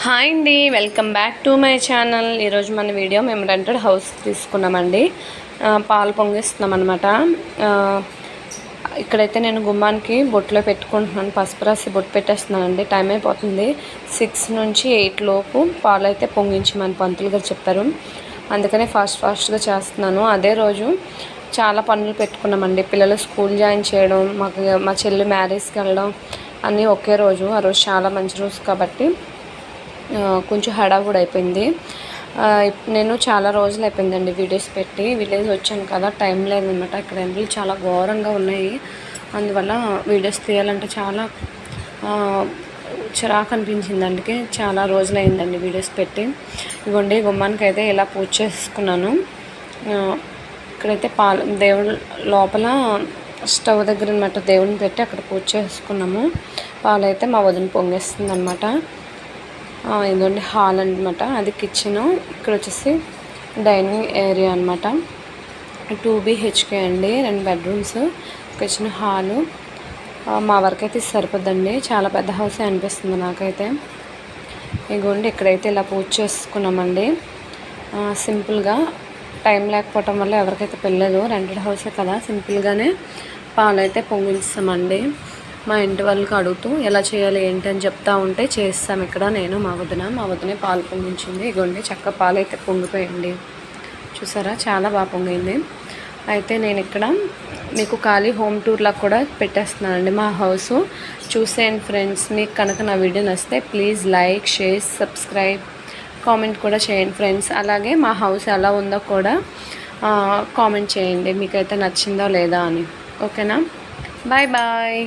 Hi అండి, welcome back to my channel. ఈరోజు మన వీడియో మేము రెంటెడ్ హౌస్ తీసుకున్నామండి. పాలు పొంగిస్తున్నాం అనమాట. ఇక్కడైతే నేను గుమ్మానికి బొట్టులో పెట్టుకుంటున్నాను. పసుపు రాసి బొట్టు పెట్టేస్తున్నానండి. టైం అయిపోతుంది. 6 నుంచి 8 లోపు పాలు అయితే పొంగించమని పంతులు గారు చెప్పారు. అందుకనే ఫాస్ట్గా చేస్తున్నాను. అదే రోజు చాలా పనులు పెట్టుకున్నామండి. పిల్లలు స్కూల్ జాయిన్ చేయడం, మా చెల్లి మ్యారేజ్కి వెళ్ళడం అన్నీ ఒకే రోజు. ఆ రోజు చాలా మంచి రోజు కాబట్టి కొంచెం హడావుడి అయిపోయింది. నేను చాలా రోజులు అయిపోయిందండి వీడియోస్ పెట్టి. విలేజ్ వచ్చాను కదా, టైం లేదనమాట. ఇక్కడ ఎండలు చాలా ఘోరంగా ఉన్నాయి. అందువల్ల వీడియోస్ తీయాలంటే చాలా చిరాకు అనిపించింది. అందుకే చాలా రోజులు అయిందండి వీడియోస్ పెట్టి. ఇవ్వండి, గుమ్మానికి అయితే ఇలా పూజ చేసుకున్నాను. ఇక్కడైతే దేవుడు లోపల స్టవ్ దగ్గర అనమాట దేవుడిని పెట్టి అక్కడ పూజ చేసుకున్నాము. పాలైతే మా వదిన పొంగేస్తుంది అనమాట. ఇదండి హాల్ అనమాట, అది కిచెను. ఇక్కడ వచ్చేసి డైనింగ్ ఏరియా అనమాట. 2 BHK అండి, 2 బెడ్రూమ్స్, కిచెన్, హాలు. మా వరకు అయితే సరిపోద్దండి. చాలా పెద్ద హౌసే అనిపిస్తుంది నాకైతే. ఇదిగోండి, ఇక్కడైతే ఇలా పూజ చేసుకున్నామండి. సింపుల్గా, టైం లేకపోవటం వల్ల ఎవరికైతే పెళ్ళదు, రెంటెడ్ హౌసే కదా, సింపుల్గానే పాలైతే పొంగిస్తామండి. మా ఇంటి వాళ్ళకి అడుగుతూ ఎలా చేయాలి ఏంటి అని చెప్తా ఉంటే చేస్తాం. ఇక్కడ నేను మా వదినే పాలు పొంగించింది. ఇగోండి, చక్క పాలు అయితే పొంగిపోయింది. చూసారా, చాలా బాగా పొంగింది. అయితే నేను ఇక్కడ మీకు ఖాళీ హోమ్ టూర్లా కూడా పెట్టేస్తున్నానండి మా హౌస్. చూసేయండి ఫ్రెండ్స్. మీకు కనుక నా వీడియో నచ్చితే please like, share, subscribe, comment కూడా చేయండి ఫ్రెండ్స్. అలాగే మా హౌస్ ఎలా ఉందో కూడా కామెంట్ చేయండి, మీకైతే నచ్చిందో లేదా అని. ఓకేనా? Bye bye.